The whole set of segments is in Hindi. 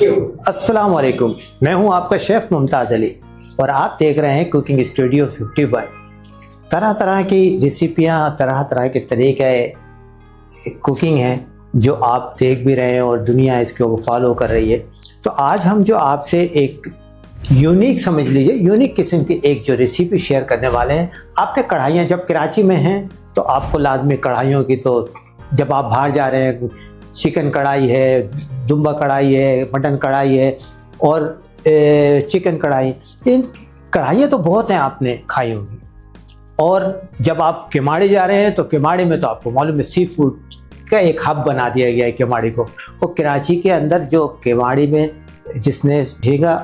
अस्सलाम वालेकुम, मैं हूं आपका शेफ मुमताज अली और आप देख रहे हैं कुकिंग स्टूडियो 55। तरह तरह की रेसिपियां, तरह तरह के तरीके कुकिंग हैं जो आप देख भी रहे हैं और दुनिया इसको फॉलो कर रही है। तो आज हम जो आपसे एक यूनिक, समझ लीजिए यूनिक किस्म की एक जो रेसिपी शेयर करने वाले हैं। आपने कढ़ाइयाँ, जब कराची में हैं तो आपको लाजमी कढ़ाइयों की, तो जब आप बाहर जा रहे हैं चिकन कढ़ाई है, दुम्बा कढ़ाई है, मटन कढ़ाई है और चिकन कढ़ाई, इन कढ़ाइयाँ तो बहुत हैं, आपने खाई होगी। और जब आप केमाड़ी जा रहे हैं तो केमाड़ी में तो आपको मालूम है सी फूड का एक हब बना दिया गया है केमाड़ी को। और कराची के अंदर जो केमाड़ी में जिसने झींगा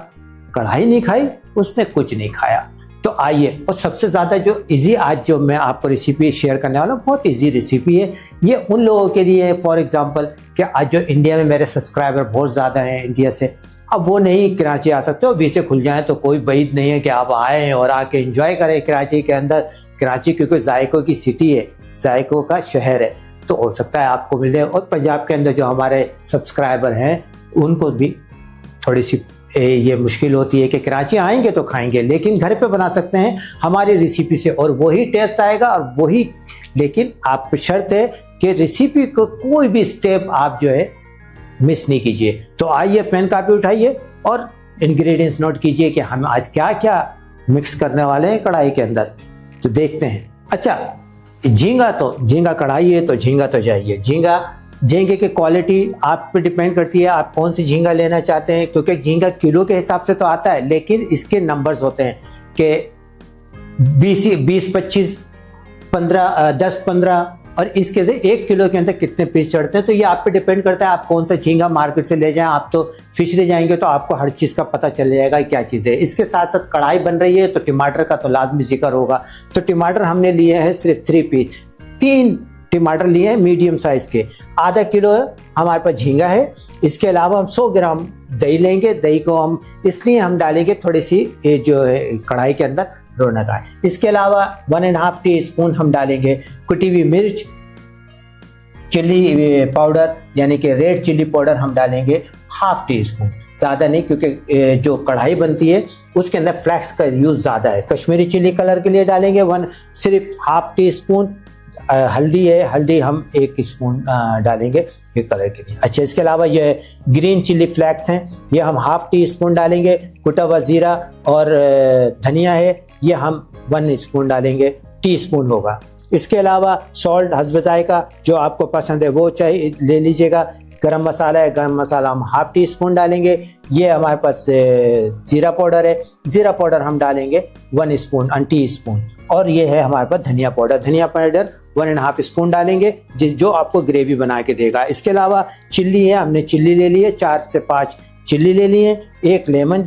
कढ़ाई नहीं खाई उसने कुछ नहीं खाया। तो आइए, और सबसे ज़्यादा जो इजी आज जो मैं आपको रेसिपी शेयर करने वाला हूँ, बहुत इजी रेसिपी है ये उन लोगों के लिए। फॉर एग्जांपल कि आज जो इंडिया में मेरे सब्सक्राइबर बहुत ज़्यादा हैं इंडिया से, अब वो नहीं कराची आ सकते और वीज़े खुल जाएं तो कोई बैद नहीं है कि आप आएँ और आके एंजॉय करें कराची के अंदर। कराची क्योंकि जायकों की सिटी है, जायकों का शहर है, तो हो सकता है आपको मिले। और पंजाब के अंदर जो हमारे सब्सक्राइबर हैं उनको भी थोड़ी सी ये मुश्किल होती है कि कराची आएंगे तो खाएंगे, लेकिन घर पे बना सकते हैं हमारी रेसिपी से और वही टेस्ट आएगा और वही। लेकिन आप शर्त है कि रेसिपी को कोई भी स्टेप आप जो है मिस नहीं कीजिए। तो आइए, पेन कापी उठाइए और इंग्रेडिएंट्स नोट कीजिए कि हम आज क्या क्या मिक्स करने वाले हैं कढ़ाई के अंदर। तो देखते हैं। अच्छा, झींगा कढ़ाई है तो झींगा तो चाहिए। झींगे की क्वालिटी आप पे डिपेंड करती है, आप कौन सी झींगा लेना चाहते हैं, क्योंकि झींगा किलो के हिसाब से तो आता है लेकिन इसके नंबर्स होते हैं कि 20, 25, 15, 10, 15 और इसके 1 किलो के अंदर कितने पीस चढ़ते हैं। तो ये आप पे डिपेंड करता है आप कौन सा झींगा मार्केट से ले जाएं। आप तो फिशरी जाएंगे तो आपको हर चीज़ का पता चल जाएगा क्या चीज़ है। इसके साथ साथ कढ़ाई बन रही है तो टमाटर का तो लाजमी जिक्र होगा। तो टमाटर हमने लिए हैं सिर्फ 3 पीस, 3 टमाटर लिए हैं मीडियम साइज के। आधा किलो हमारे पास झींगा है। इसके अलावा हम 100 ग्राम दही लेंगे। दही को हम इसलिए हम डालेंगे थोड़ी सी ये जो है कढ़ाई के अंदर रौनक आए। इसके अलावा 1.5 टीस्पून हम डालेंगे कुटी हुई मिर्च, चिल्ली पाउडर यानी कि रेड चिल्ली पाउडर हम डालेंगे 1/2 टीस्पून, ज़्यादा नहीं क्योंकि जो कढ़ाई बनती है उसके अंदर फ्लेक्स का यूज़ ज़्यादा है। कश्मीरी चिल्ली कलर के लिए डालेंगे सिर्फ 1/2 टीस्पून। हल्दी है, हल्दी हम 1 स्पून डालेंगे ये कलर के लिए। अच्छा, इसके अलावा ये ग्रीन चिल्ली फ्लेक्स हैं, ये हम 1/2 टीस्पून डालेंगे। कुटा हुआ जीरा और धनिया है, ये हम 1 स्पून डालेंगे, टीस्पून होगा। इसके अलावा सॉल्ट हस्ब जायका जो आपको पसंद है वो चाहिए ले लीजिएगा। गरम मसाला है, गरम मसाला हम 1/2 टीस्पून डालेंगे। ये हमारे पास जीरा पाउडर है, जीरा पाउडर हम डालेंगे 1 स्पून, 1 टीस्पून। और ये है हमारे पास धनिया पाउडर, धनिया पाउडर 1.5 स्पून डालेंगे जो आपको ग्रेवी बना के देगा। इसके अलावा चिल्ली है, हमने चिल्ली ले ली है, 4 से 5 चिल्ली ले ली है। एक लेमन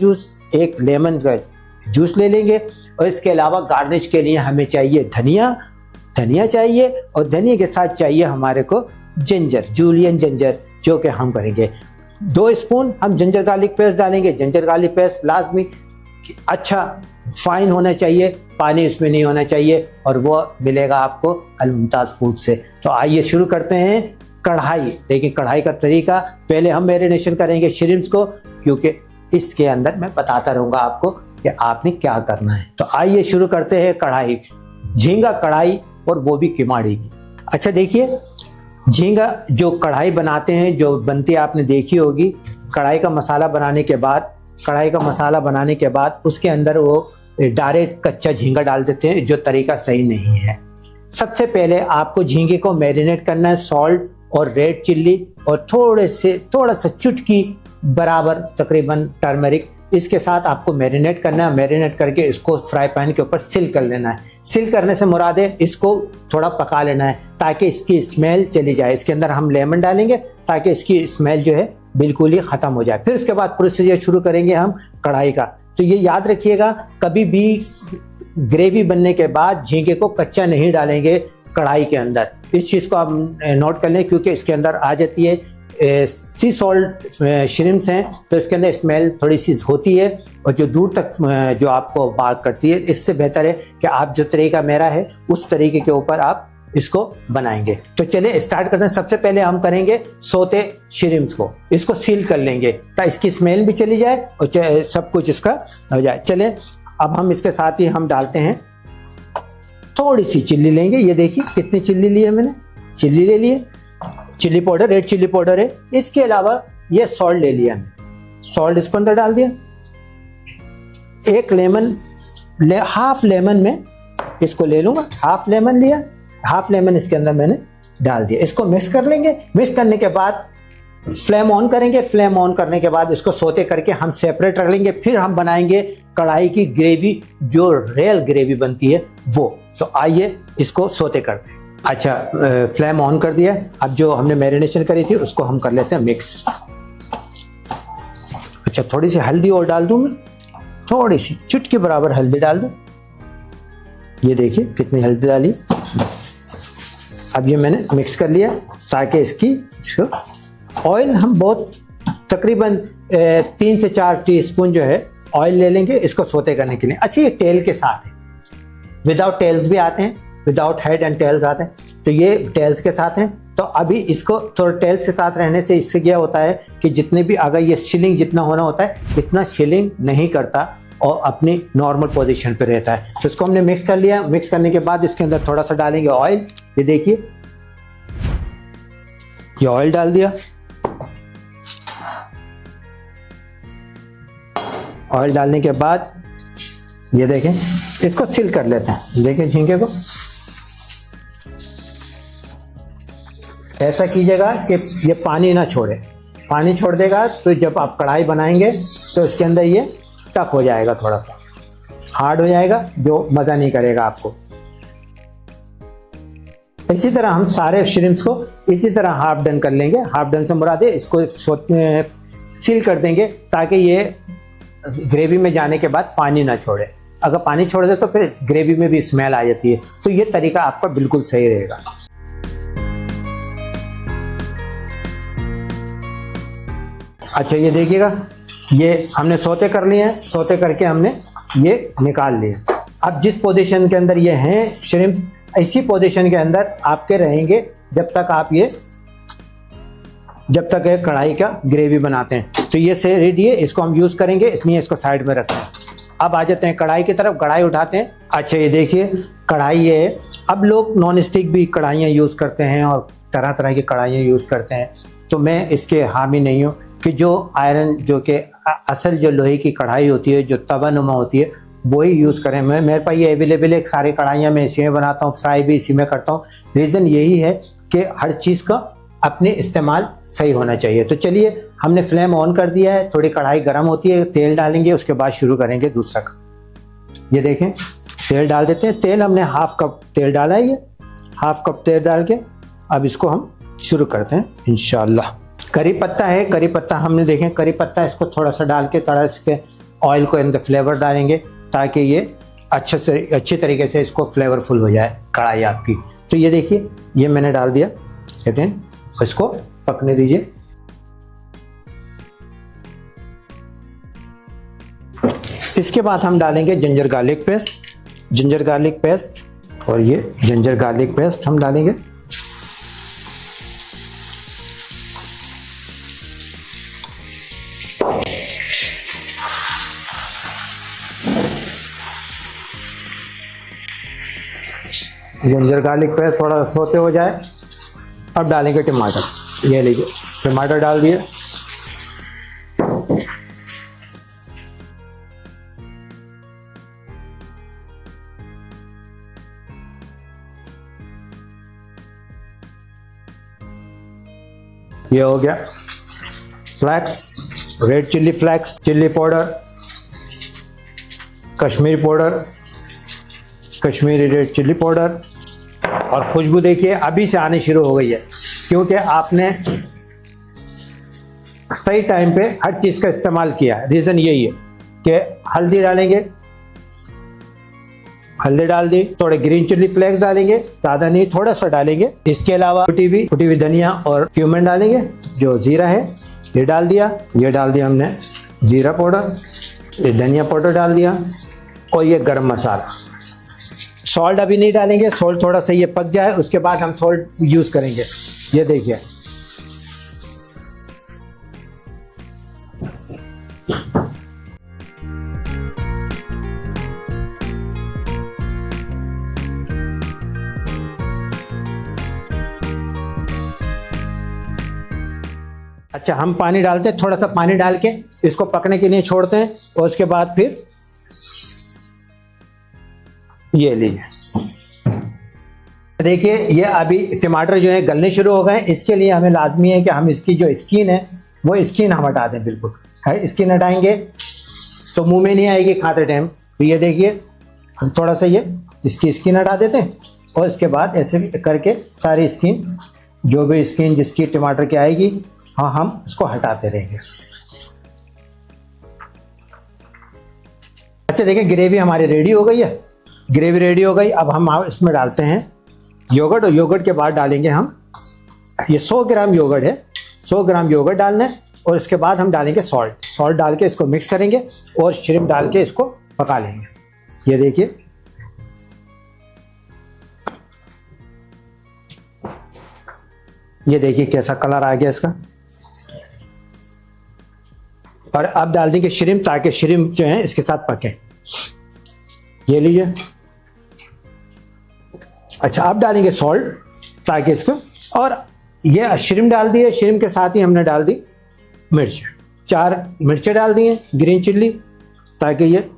का जूस ले लेंगे। और इसके अलावा गार्निश के लिए हमें चाहिए धनिया चाहिए और धनिया के साथ चाहिए हमारे को जिंजर, जूलियन जिंजर, जो कि हम करेंगे 2 स्पून हम जिंजर गार्लिक पेस्ट डालेंगे। जिंजर गार्लिक पेस्ट लाजमी अच्छा फाइन होना चाहिए, पानी इसमें नहीं होना चाहिए और वो मिलेगा आपको अल मुमताज फूड से। तो आइए शुरू करते हैं कढ़ाई। लेकिन कढ़ाई का तरीका, पहले हम मैरिनेशन करेंगे श्रिम्प्स को, क्योंकि इसके अंदर मैं बताता रहूँगा आपको कि आपने क्या करना है। तो आइए शुरू करते हैं कढ़ाई, झींगा कढ़ाई और वो भी किमाड़ी की। अच्छा देखिए, झींगा जो कढ़ाई बनाते हैं, जो बनती आपने देखी होगी, कढ़ाई का मसाला बनाने के बाद उसके अंदर वो डायरेक्ट कच्चा झींगा डाल देते हैं, जो तरीका सही नहीं है। सबसे पहले आपको झींगे को मैरिनेट करना है सॉल्ट और रेड चिल्ली और थोड़ा सा चुटकी बराबर तकरीबन टर्मरिक, इसके साथ आपको मैरिनेट करना है। मैरिनेट करके इसको फ्राई पैन के ऊपर सिल कर लेना है। सिल करने से मुराद है इसको थोड़ा पका लेना है ताकि इसकी स्मेल चली जाए। इसके अंदर हम लेमन डालेंगे ताकि इसकी स्मेल जो है बिल्कुल ही ख़त्म हो जाए। फिर उसके बाद प्रोसीजर शुरू करेंगे हम कढ़ाई का। तो ये याद रखिएगा, कभी भी ग्रेवी बनने के बाद झींगे को कच्चा नहीं डालेंगे कढ़ाई के अंदर। इस चीज़ को आप नोट कर लें, क्योंकि इसके अंदर आ जाती है सी सॉल्ट श्रिम्प्स हैं, तो इसके अंदर स्मेल थोड़ी सी होती है और जो दूर तक जो आपको बात करती है। इससे बेहतर है कि आप जो तरीका मेरा है उस तरीके के ऊपर आप इसको बनाएंगे। तो चलिए स्टार्ट करते हैं। सबसे पहले हम करेंगे सोते श्रिम्प्स को, इसको सील कर लेंगे ताकि इसकी स्मेल भी चली जाए और सब कुछ इसका हो जाए। चलिए अब हम इसके साथ ही हम डालते हैं थोड़ी सी चिल्ली लेंगे। ये देखिए कितनी चिल्ली ली है मैंने, चिल्ली ले लिए, chilli powder, red chilli powder है। इसके अलावा ये सॉल्ट ले लिया हमने, सॉल्ट इसको अंदर डाल दिया। एक लेमन हाफ लेमन में इसको ले लूंगा, हाफ लेमन लिया, हाफ लेमन इसके अंदर मैंने डाल दिया। इसको मिक्स कर लेंगे। मिक्स करने के बाद फ्लेम ऑन करेंगे। फ्लेम ऑन करने के बाद इसको सोते करके हम सेपरेट रख लेंगे। फिर हम बनाएंगे कढ़ाई की ग्रेवी, जो रियल ग्रेवी बनती है वो। तो आइए इसको सोते करते हैं। अच्छा, फ्लेम ऑन कर दिया। अब जो हमने मैरिनेशन करी थी उसको हम कर लेते हैं मिक्स। अच्छा, थोड़ी सी हल्दी और डाल दूं मैं, थोड़ी सी चुटकी बराबर हल्दी डाल दूं। ये देखिए कितनी हल्दी डाली, बस। अब ये मैंने मिक्स कर लिया ताकि इसकी ऑयल हम बहुत तकरीबन 3 से 4 टीस्पून जो है ऑयल ले लेंगे इसको सोते करने के लिए। अच्छा, ये टेल के साथ है, विदाउट टेल्स भी आते हैं, विदाउट हेड एंड टेल्स आते हैं, तो ये टेल्स के साथ हैं। तो अभी इसको थोड़ा टेल्स के साथ रहने से इससे क्या होता है कि जितने भी अगर ये शिलिंग जितना होना होता है इतना शिलिंग नहीं करता और अपनी नॉर्मल पोजीशन पे रहता है। तो इसको हमने मिक्स कर लिया। मिक्स करने के बाद इसके अंदर थोड़ा सा डालेंगे ऑयल। ये देखिए ये ऑयल डाल दिया। ऑयल डालने के बाद ये देखें इसको सील कर लेते हैं। देखें झींगे को ऐसा कीजिएगा कि ये पानी ना छोड़े। पानी छोड़ देगा तो जब आप कढ़ाई बनाएंगे तो इसके अंदर ये टफ हो जाएगा, थोड़ा सा हार्ड हो जाएगा, जो मज़ा नहीं करेगा आपको। इसी तरह हम सारे श्रिम्प्स को इसी तरह हाफ डन कर लेंगे। हाफ डन से मुराद है इसको सील कर देंगे ताकि ये ग्रेवी में जाने के बाद पानी ना छोड़े। अगर पानी छोड़ दे तो फिर ग्रेवी में भी स्मेल आ जाती है। तो ये तरीका आपका बिल्कुल सही रहेगा। अच्छा, ये देखिएगा ये हमने सोते कर लिए हैं। सोते करके हमने ये निकाल लिए। अब जिस पोजीशन के अंदर ये हैं श्रिम्प, इसी पोजीशन के अंदर आपके रहेंगे जब तक एक कढ़ाई का ग्रेवी बनाते हैं। तो ये से रेडी है, इसको हम यूज़ करेंगे, इसलिए इसको साइड में रखते हैं। अब आ जाते हैं कढ़ाई की तरफ। कढ़ाई उठाते हैं। अच्छा, ये देखिए कढ़ाई है। अब लोग नॉन स्टिक भी कढ़ाइयाँ यूज़ करते हैं और तरह तरह की कढ़ाइयाँ यूज़ करते हैं। तो मैं इसके हामी नहीं हूँ कि जो आयरन, जो कि असल जो लोहे की कढ़ाई होती है, जो तवा नुमा होती है, वही यूज़ करें। मेरे पास ये अवेलेबल है सारी कढ़ाइयाँ, मैं इसी में बनाता हूँ, फ्राई भी इसी में करता हूँ। रीज़न यही है कि हर चीज़ का अपने इस्तेमाल सही होना चाहिए। तो चलिए हमने फ्लेम ऑन कर दिया है। थोड़ी कढ़ाई गर्म होती है, तेल डालेंगे, उसके बाद शुरू करेंगे दूसरा काम। ये देखें तेल डाल देते हैं। तेल हमने हाफ कप तेल डाला है, ये हाफ कप तेल डाल के अब इसको हम शुरू करते हैं इंशाल्लाह। करी पत्ता है, करी पत्ता हमने देखें, करी पत्ता इसको थोड़ा सा डाल के थोड़ा इसके ऑयल को अंदर फ्लेवर डालेंगे ताकि ये अच्छे तरीके से इसको फ्लेवरफुल हो जाए कढ़ाई आपकी। तो ये देखिए ये मैंने डाल दिया। कहते हैं इसको पकने दीजिए। इसके बाद हम डालेंगे ginger garlic paste. Ginger garlic paste और ये जिंजर गार्लिक पेस्ट हम डालेंगे। जिंजर गार्लिक पेस्ट थोड़ा सोते हो जाए। अब डालेंगे टमाटर। ये लीजिए टमाटर डाल दिए। ये हो गया flakes, red chilli flakes, chilli powder, Kashmiri powder, Kashmiri red chilli powder. और खुशबू देखिए अभी से आनी शुरू हो गई है, क्योंकि आपने सही टाइम पे हर चीज़ का इस्तेमाल किया है। रीज़न यही है कि हल्दी डालेंगे, हल्दी डाल दी, थोड़े ग्रीन चिल्ली फ्लेक्स डालेंगे, ज़्यादा नहीं थोड़ा सा डालेंगे। इसके अलावा कुटी हुई धनिया और क्यूमिन डालेंगे। जो जीरा है ये डाल दिया, ये डाल दिया हमने जीरा पाउडर, ये धनिया पाउडर डाल दिया और ये गरम मसाला। सॉल्ट अभी नहीं डालेंगे, सॉल्ट थोड़ा सा ये पक जाए उसके बाद हम सॉल्ट यूज करेंगे। ये देखिए अच्छा, हम पानी डालते हैं, थोड़ा सा पानी डाल के इसको पकने के लिए छोड़ते हैं और उसके बाद फिर ये लीजिए देखिए ये अभी टमाटर जो है गलने शुरू हो गए। इसके लिए हमें लाजमी है कि हम इसकी जो स्किन है वो स्किन हम हटा दें, बिल्कुल है। स्किन हटाएंगे तो मुंह में नहीं आएगी खाते टाइम। तो ये देखिए हम थोड़ा सा ये इसकी स्किन हटा देते हैं और इसके बाद ऐसे करके सारी स्किन, जो भी स्किन जिसकी टमाटर की आएगी, हाँ हम इसको हटाते रहेंगे। अच्छा देखिए ग्रेवी हमारी रेडी हो गई है, ग्रेवी रेडी हो गई। अब हम इसमें डालते हैं योगर्ट, और योगर्ट के बाद डालेंगे हम, ये 100 ग्राम योगर्ट है, 100 ग्राम योगर्ट डालना है। और इसके बाद हम डालेंगे सॉल्ट, सॉल्ट डाल के इसको मिक्स करेंगे और श्रिम्प डाल के इसको पका लेंगे। ये देखिए ये देखिए कैसा कलर आ गया इसका। और अब डाल देंगे श्रिम्प ताकि श्रिम्प जो है इसके साथ पके। ये लीजिए। अच्छा अब डालेंगे सॉल्ट ताकि इसको, और ये श्रिम्प डाल दिए, श्रिम्प के साथ ही हमने डाल दी मिर्च, 4 मिर्चें डाल दी हैं ग्रीन चिल्ली, ताकि ये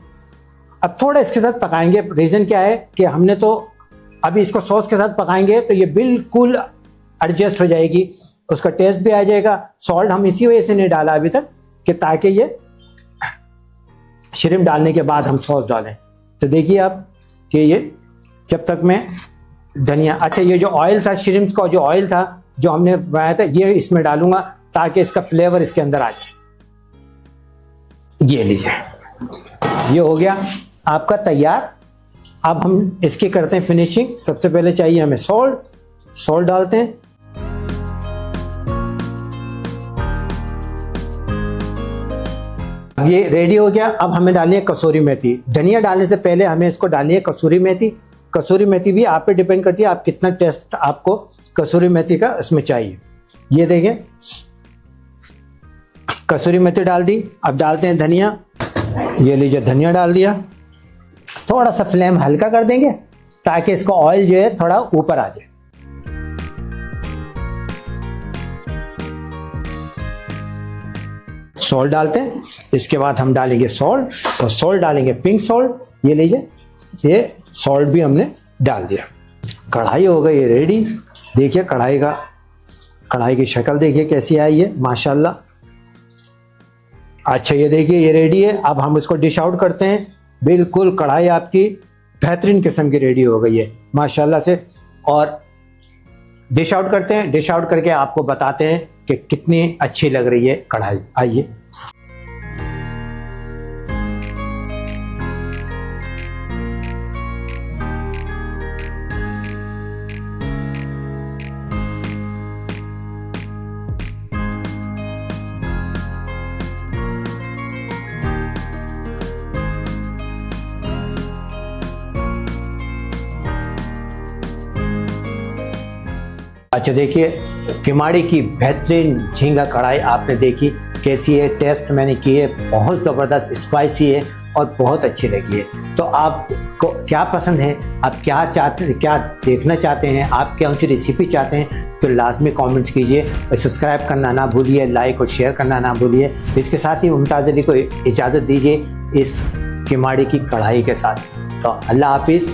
अब थोड़ा इसके साथ पकाएंगे। रीज़न क्या है कि हमने तो अभी इसको सॉस के साथ पकाएंगे तो ये बिल्कुल एडजस्ट हो जाएगी, उसका टेस्ट भी आ जाएगा। सॉल्ट हम इसी वजह से नहीं डाला अभी तक कि ताकि ये श्रिम्प डालने के बाद हम सॉस डालें। तो देखिए अब कि ये जब तक मैं धनिया, अच्छा ये जो ऑयल था श्रिम्प्स का, जो ऑयल था जो हमने बनाया था, ये इसमें डालूंगा ताकि इसका फ्लेवर इसके अंदर आ जाए। ये लीजिए ये हो गया आपका तैयार। अब हम इसकी करते हैं फिनिशिंग। सबसे पहले चाहिए हमें सॉल्ट, सॉल्ट डालते हैं। अब ये रेडी हो गया। अब हमें डालनी है कसूरी मेथी। धनिया डालने से पहले हमें इसको डालनी है कसूरी मेथी। कसूरी मेथी भी आप पे डिपेंड करती है, आप कितना टेस्ट आपको कसूरी मेथी का इसमें चाहिए। ये देखें कसूरी मेथी डाल दी। अब डालते हैं धनिया। ये लीजिए धनिया डाल दिया। थोड़ा सा फ्लेम हल्का कर देंगे ताकि इसका ऑयल जो है थोड़ा ऊपर आ जाए। सॉल्ट डालते हैं, इसके बाद हम डालेंगे सॉल्ट, और सॉल्ट डालेंगे पिंक सॉल्ट। ये लीजिए ये सॉल्ट भी हमने डाल दिया। कढ़ाई हो गई रेडी। देखिए कढ़ाई की शक्ल देखिए कैसी आई है माशाल्लाह। अच्छा ये देखिए ये रेडी है। अब हम इसको डिश आउट करते हैं। बिल्कुल कढ़ाई आपकी बेहतरीन किस्म की रेडी हो गई है माशाल्लाह से। और डिश आउट करते हैं। डिश आउट करके आपको बताते हैं कि कितनी अच्छी लग रही है कढ़ाई। आइए। अच्छा देखिए किमाड़ी की बेहतरीन झींगा कढ़ाई आपने देखी कैसी है, टेस्ट मैंने की है, बहुत ज़बरदस्त स्पाइसी है और बहुत अच्छी लगी है। तो आपको क्या पसंद है, आप क्या चाहते, क्या देखना चाहते हैं, आप कौन सी रेसिपी चाहते हैं, तो लाजमी कमेंट्स कीजिए और सब्सक्राइब करना ना भूलिए, लाइक और शेयर करना ना भूलिए। इसके साथ ही मुमताज़ अली को इजाज़त दीजिए इस किमाड़ी की कढ़ाई के साथ। तो अल्लाह हाफिज़।